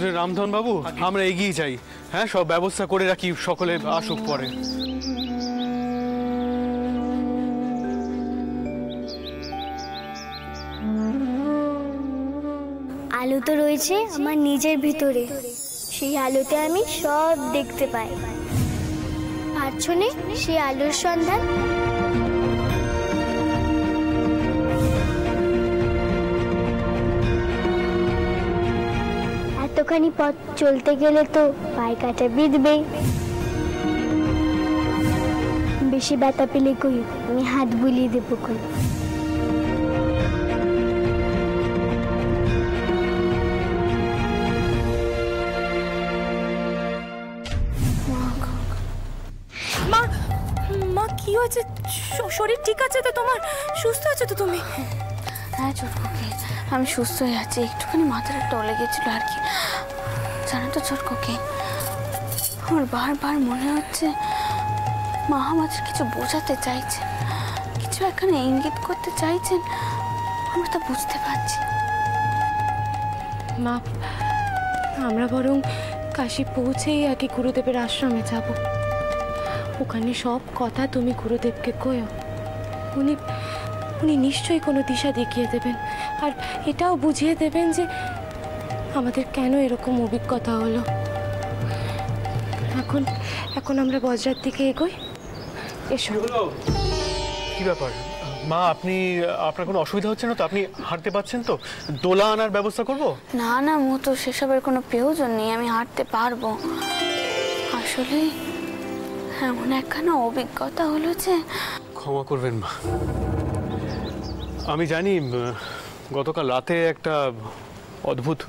বুঝলেন রামধন বাবু, আমরা এগিয়ে যাই। হ্যাঁ, সব ব্যবস্থা করে রাখি, সকলে আসুক পরে। আলো তো রয়েছে আমার নিজের ভিতরে, সেই আলোতে আমি সব দেখতে পাই। পারছো না সেই আলোর সন্ধান? এতখানি পথ চলতে গেলে তো পায়ে কাটা বিঁধবে। বেশি ব্যথা পেলে কই আমি হাত বুলিয়ে দেবো কই। কি হয়েছে? শরীর ঠিক আছে তো তোমার? সুস্থ আছো তো তুমি? হ্যাঁ ছোট কোকি, আমি সুস্থ হয়ে আছি। একটুখানি মাথাটা টলে গেছিল আর কি। জানো তো ছোট কোকি, আমার বারবার মনে হচ্ছে মা আমাদের কিছু বোঝাতে চাইছেন, কিছু এখানে ইঙ্গিত করতে চাইছেন। আমরা তা বুঝতে পারছি। মা, আমরা বরং কাশী পৌঁছেই আগে গুরুদেবের আশ্রমে যাব। ওখানে সব কথা তুমি গুরুদেবকে কয়ো। উনি নিশ্চয়ই কোনো দিশা দেখিয়ে দেবেন, আর এটাও বুঝিয়ে দেবেন যে আমাদের কেন এরকম অভিজ্ঞতা হলো। এখন আমরা বজরার দিকে এগোই। এসো। কি ব্যাপার মা, আপনার কোনো অসুবিধা হচ্ছে না তো? আপনি হাঁটতে পারছেন তো? দোলা আনার ব্যবস্থা করব? না না মতো, সেসবের কোনো প্রয়োজন নেই, আমি হাঁটতে পারবো। আসলে এমন একখানা অভিজ্ঞতা হলো যে। ক্ষমা করবেন মা, আমি জানি গতকাল রাতে একটা অদ্ভুত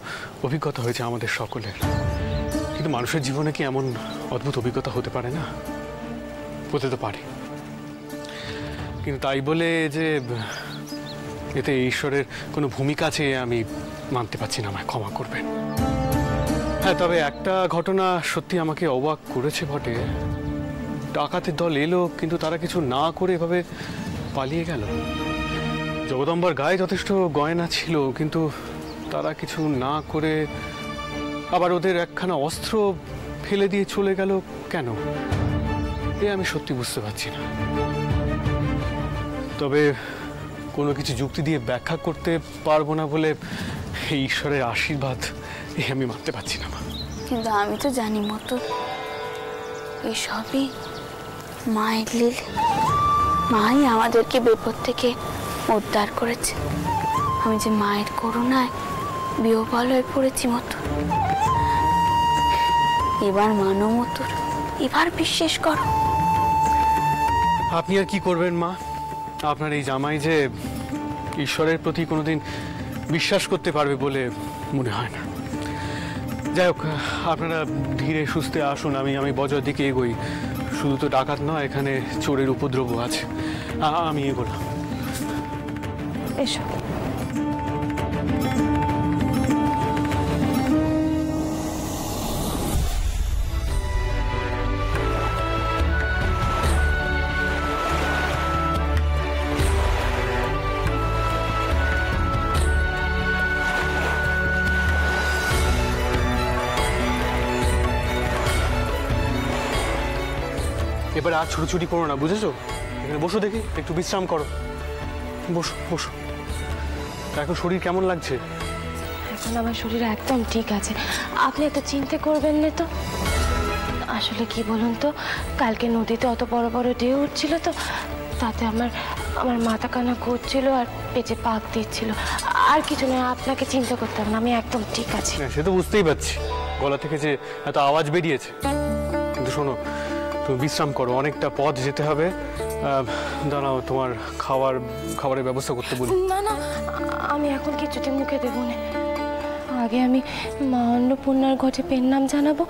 অভিজ্ঞতা হয়েছে আমাদের সকলের, কিন্তু মানুষের জীবনে কি এমন অদ্ভুত অভিজ্ঞতা হতে পারে না? হতে তো পারে, কিন্তু তাই বলে যে এতে ঈশ্বরের কোনো ভূমিকা আছে আমি মানতে পারছি না। আমায় ক্ষমা করবেন। হ্যাঁ, তবে একটা ঘটনা সত্যি আমাকে অবাক করেছে বটে। ডাকাতের দল এলো, কিন্তু তারা কিছু না করে এভাবে পালিয়ে গেল। জগদম্বার গায়ে যথেষ্ট গয়না ছিল, কিন্তু তারা কিছু না করে আবার ওদের একখানা অস্ত্র ফেলে দিয়ে চলে গেল কেন? এ আমি সত্যি বুঝতে পারছি না। তবে কোনো কিছু যুক্তি দিয়ে ব্যাখ্যা করতে পারবো না বলে এই ঈশ্বরের আশীর্বাদ এ আমি মানতে পারছি না। কিন্তু আমি তো জানি মতো এসবই মায়ের লীল। মাই আমাদেরকে বিপদ থেকে উদ্ধার করেছে। আমি যে মায়ের করুণায় বিহ্বল হয়ে পড়েছি মতো। এবার মানো মতো, এবার বিশ্বাস করো। আপনি আর কি করবেন মা? আপনার এই জামাই যে ঈশ্বরের প্রতি কোনোদিন বিশ্বাস করতে পারবে বলে মনে হয় না। যাই হোক, আপনারা ধীরে সুস্থে আসুন। আমি বজরার দিকে এগোই। শুধু তো ডাকাত নয়, এখানে চোরের উপদ্রব আছে। আমি এগোলাম। এসো। এবার আর ছুটোছুটি করো না, বুঝেছো? এখানে বসো, দেখি একটু বিশ্রাম করো। বসো বসো। এখন শরীর কেমন লাগছে? এখন আমার শরীর একদম ঠিক আছে। আপনি এত চিন্তা করবেন না তো। আসলে কি বলুন তো, কালকে নদীতে অত বড় বড় ঢেউ উঠছিল তো, তাতে আমার মাথা কানা ঘুরছিল আর পেটে পাক দিচ্ছিল। আর কিছু নয়, আপনাকে চিন্তা করতে হবে না, আমি একদম ঠিক আছি। সে তো বুঝতেই পারছি, গলা থেকে যে এত আওয়াজ বেরিয়েছে। কিন্তু শোনো, তুমি বিশ্রাম করো, অনেকটা পথ যেতে হবে। দাঁড়াও, তোমার খাবারের ব্যবস্থা করতে বলি। না না, আমি এখন কিছুতে মুখে দেবো না। আগে আমি মা অন্নপূর্ণার ঘটে পেন নাম জানাবো,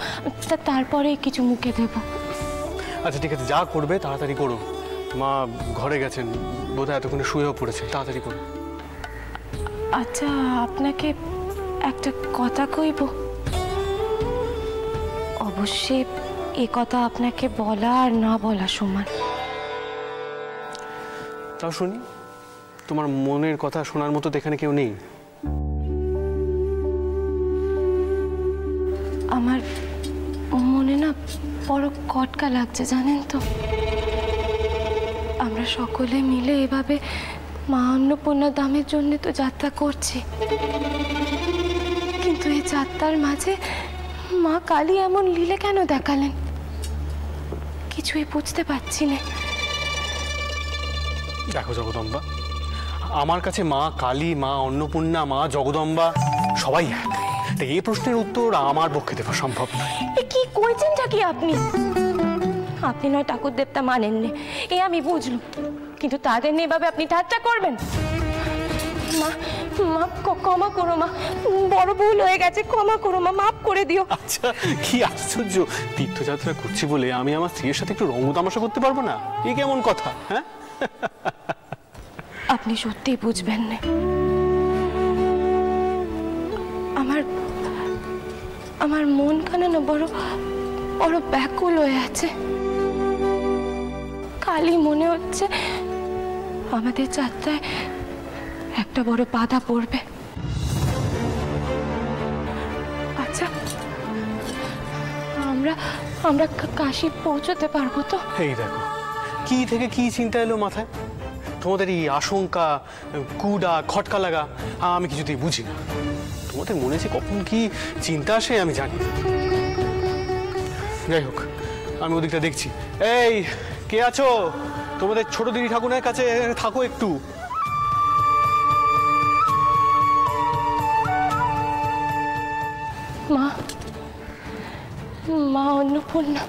তারপরে কিছু মুখে দেবো। আচ্ছা ঠিক আছে, যা করবে তাড়াতাড়ি করো। মা ঘরে গেছেন, বোধহয় এতক্ষণে শুয়েও পড়েছে। তাড়াতাড়ি করো। আচ্ছা, আপনাকে একটা কথা কইব। অবশ্যই এ কথা আপনাকে বলা আর না বলা সমান। তাও শুনি, তোমার মনের কথা শোনার মতো তো এখানে কেউ নেই। আমার মনে না বড় কটকা লাগছে জানেন তো। আমরা সকলে মিলে এভাবে মা অন্নপূর্ণা দামের জন্য তো যাত্রা করছি, কিন্তু এই যাত্রার মাঝে মা কালী এমন লীলে কেন দেখালেন কিছুই বুঝতে পারছি না। দেখো জগদম্বা, আমার কাছে মা কালী, মা অন্নপূর্ণা, মা জগদম্বা সবাই এক। তাই এই প্রশ্নের উত্তর আমার পক্ষে দেওয়া সম্ভব নয়। কি কইছেনটা কি আপনি? আপনি নয় ঠাকুর দেবতা মানেননি, এ আমি বুঝলুম, কিন্তু তাদের নিয়ে এভাবে আপনি ঠাট্টা করবেন? মা মা ক্ষমা করো মা, বড় ভুল হয়ে গেছে, ক্ষমা করো মা, মাফ করে দিও। আচ্ছা, কি আশ্চর্য, তীর্থযাত্রা করছি বলে আমি আমার স্ত্রীর সাথে একটু রঙ্গ তামাশা করতে পারবো না? এই কেমন কথা? হ্যাঁ, আপনি সত্যিই বুঝবেন না। আমার মন কানা না বড় বড় ব্যাকুল হয়ে আছে। কালই মনে হচ্ছে আমাদের যাত্রায় একটা বড় বাধা পড়বে। আচ্ছা, আমরা কাশী পৌঁছতে পারবো তো? এই দেখো, কি থেকে কি চিন্তা এলো মাথায়। তোমাদের এই আশঙ্কা, কুডা, খটকা লাগা আমি কিছুতেই বুঝি না। তোমাদের মনে যে কখন কি চিন্তা আসে আমি জানি। যাই হোক, আমি ওদিকটা দেখছি। এই, কে আছো? তোমাদের ছোট দিদি ঠাকুরের কাছে থাকো একটু। মা, মা অন্নপূর্ণা,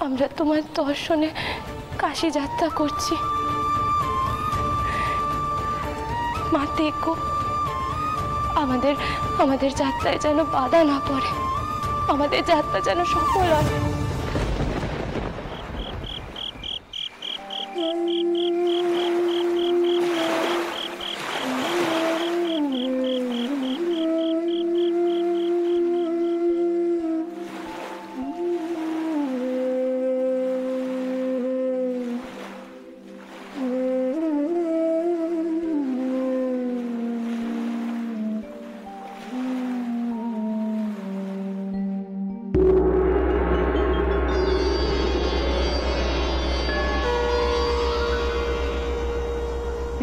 আমরা তোমার দর্শনে কাশী যাত্রা করছি। মা দেখো, আমাদের যাত্রায় যেন বাধা না পড়ে, আমাদের যাত্রা যেন সফল হয়।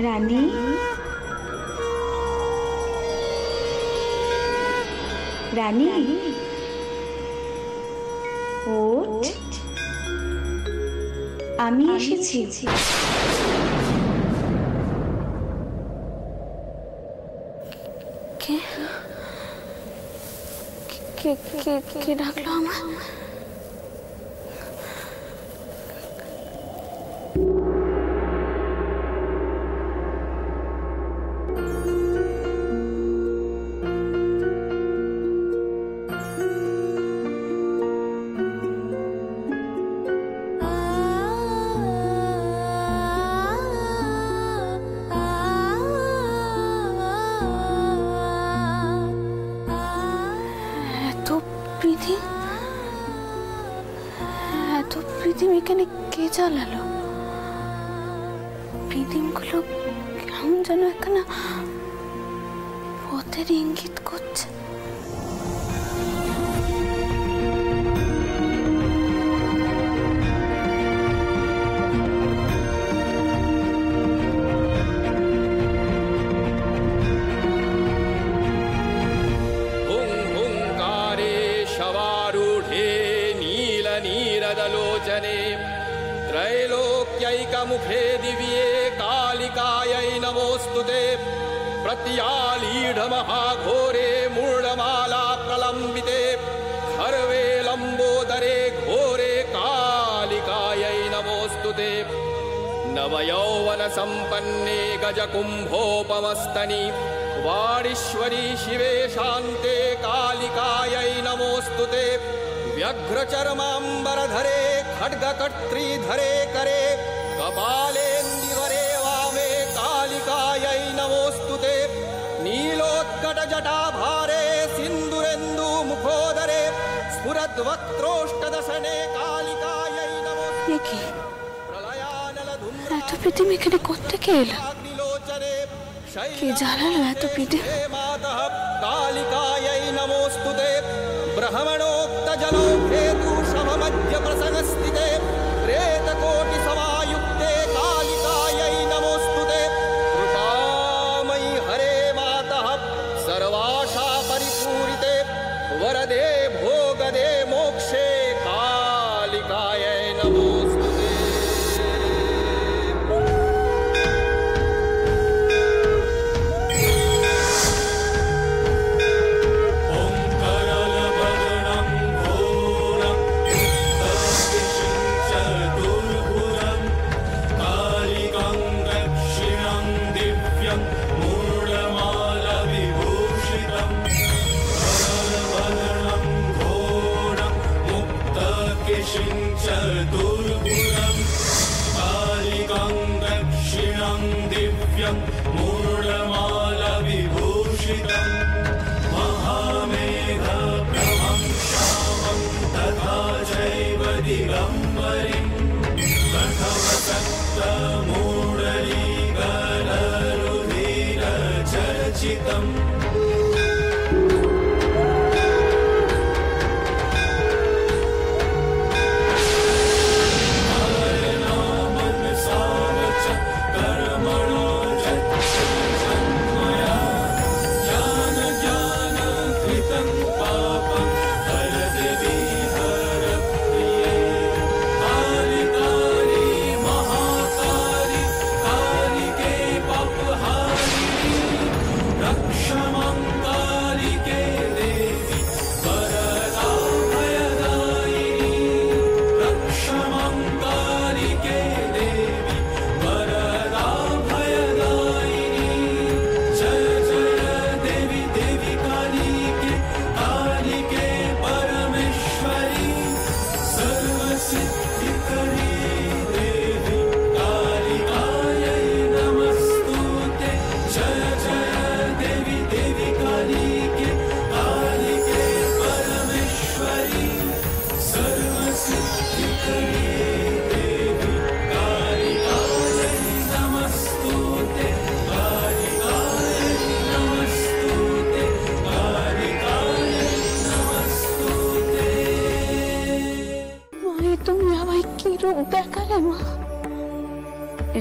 রানী, রানী ওঠ, আমি এসেছি। কে ডাকলো আমার? এত প্রীতিম এখানে কে জ্বালালো? প্রীতিমগুলো কেমন যেন একখানা পথের ইঙ্গিত করছে। त्रैलोक्यैकमुखे दिव्ये कालिकायै नमोस्तुते। प्रत्यालीढमहाघोरे मूढमाला प्रलम्बिते, खर्वे लम्बोदरे घोरे कालिकायै नमोस्तुते। नवयौवनसम्पन्ने गजकुम्भोपमस्तनि, वाणीश्वरी शिवे शान्ते कालिकायै नमोस्तुते। व्यघ्रचर्माम्बरधरे खड्गकर्त्रीधरे करे, कपालेन्दिवरे वामे कालिकायै नमोस्तुते। नीलोत्कटजटाभारे सिन्दूरेन्दु मुखोदरे, स्फुरद्वक्त्रोष्टदशने कालिकायै नमोस्तुते। এত প্রীতিম এখানে কোত্থেকে এলো? কে জ্বালালো এত প্রীতিম? कालिकायै नमोस्तुते। ब्रह्मणोक्तजलो हेतु शममध्य प्रसंगस्थिते प्रेतकोटिसमायुक्ते कालिकायै नमोऽस्तुते कृपामयि हरे मातः सर्वाशा परिपूरिते वरदे भोगदे मोक्षे कालिकायै नमोऽस्तुते।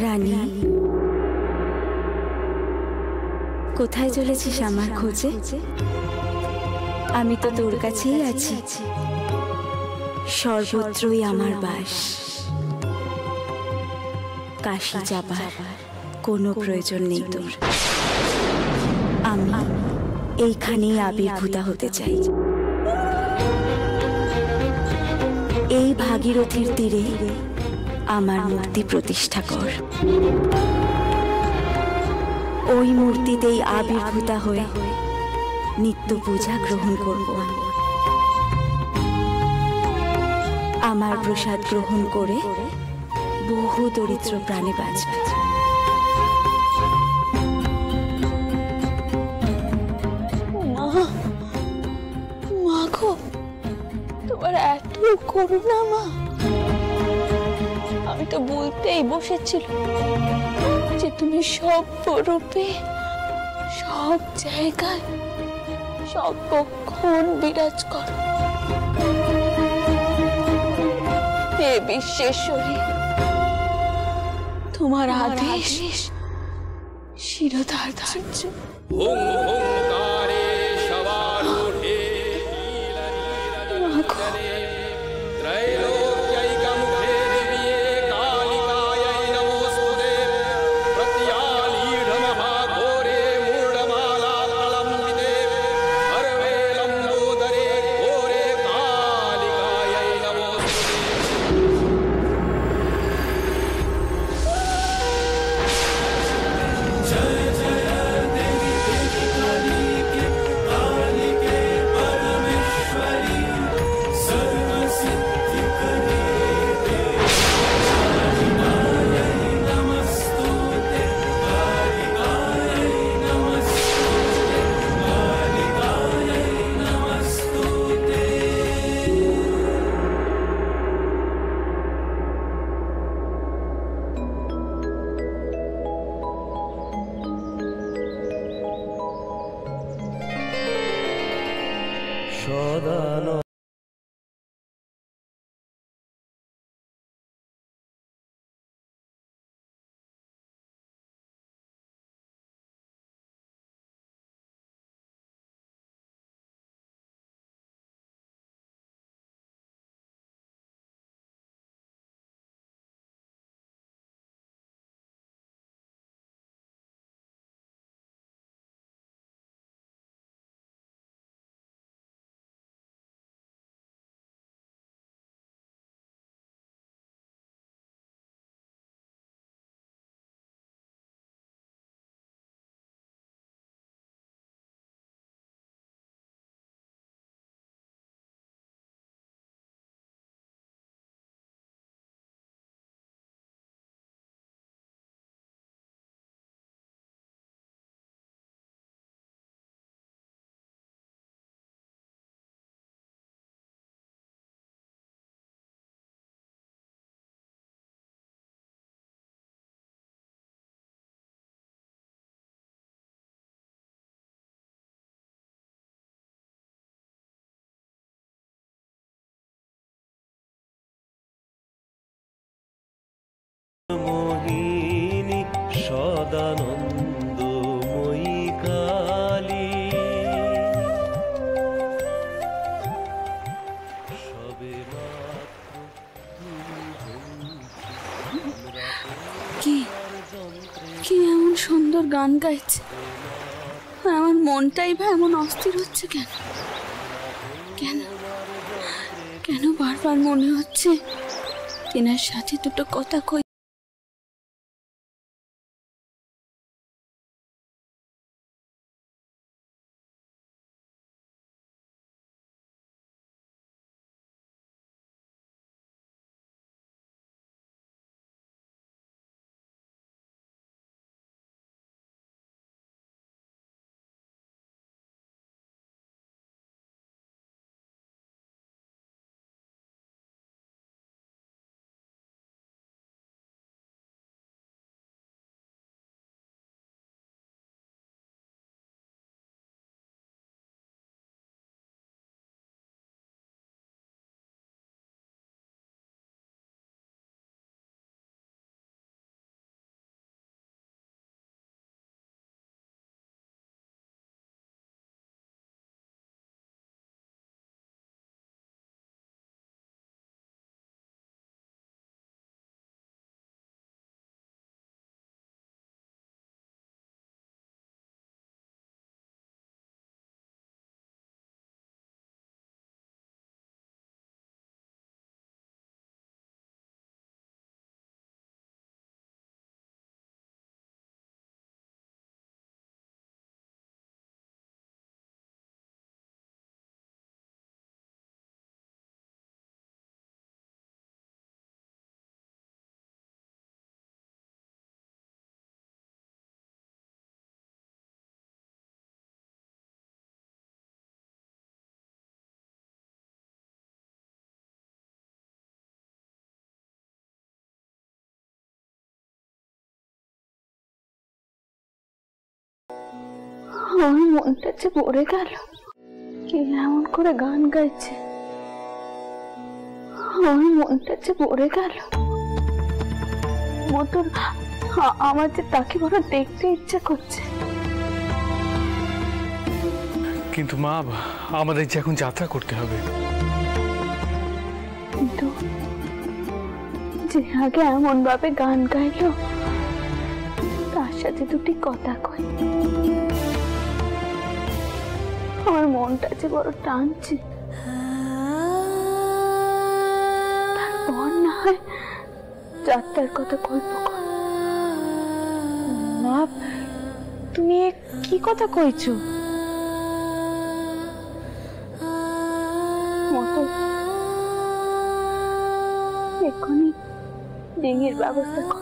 রানী, কোথায় চলেছিস আমার খোঁজে? আমি তো তোর কাছেই আছি, সর্বত্রই আমার বাস। কাশী যাবার কোনো প্রয়োজন নেই তোর। আমি এইখানেই আবির্ভূতা হতে চাই। এই ভাগীরথীর তীরে আমার মূর্তি প্রতিষ্ঠা কর। ওই মূর্তিতেই আবির্ভূতা হয়ে নিত্য পূজা গ্রহণ করব। আমার প্রসাদ গ্রহণ করে বহু দরিদ্র প্রাণে বাঁচবে। মা গো, তোমার এত করুণা মা। আমি তো বলতেই বসেছিল যে তুমি সব রূপে সব জায়গায় সর্বক্ষণ বিরাজ করো। হে বিশ্বেশ্বরী, তোমার আদেশ শিরোধার ধার্য। সদানন্দ। মোহিনী সদানন্দময়ী কালী সবে কে কে এমন সুন্দর গান গাইছে? আমার মনটাই বা এমন অস্থির হচ্ছে কেন? কেন কেন বারবার মনে হচ্ছে তেনার সাথে দুটো কথা কই। আমার মনটা যে পড়ে গেল। কে এমন করে গান গাইছে? আমার মনটা যে পড়ে গেল। মতন আমার যে তাকে বড় দেখতে ইচ্ছা করছে। কিন্তু মা, আমাদের যে এখন যাত্রা করতে হবে। কিন্তু যে আগে এমন ভাবে গান গাইলো, তার সাথে দুটি কথা কই। আমার মনটা যে বড় টানছে। তারপর না হয় যাত্রার কথা কইব। মা, তুমি কি কথা কইছো? এক্ষুনি ডিঙির ব্যবস্থা কর।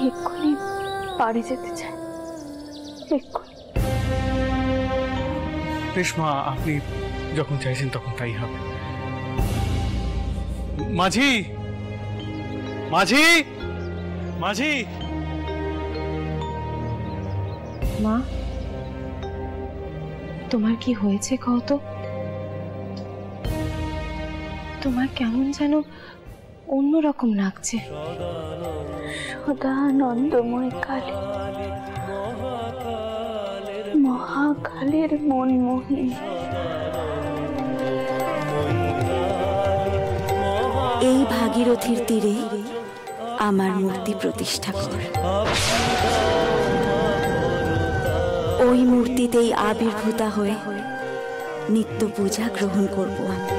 এক্ষুনি বাড়ি যেতে চাই। এক্ষুনি। বেশ মা, আপনি যখন চাইছেন তখন তাই হবে। মাঝি, মাঝি, মাঝি। মা, তোমার কি হয়েছে কও তো? তোমার কেমন যেন অন্যরকম লাগছে। সদানন্দময় কালী, মহাকালের মনমোহিনী, এই ভাগীরথীর তীরে আমার মূর্তি প্রতিষ্ঠা কর। ওই মূর্তিতেই আবির্ভূতা হয়ে নিত্য পূজা গ্রহণ করব আমি।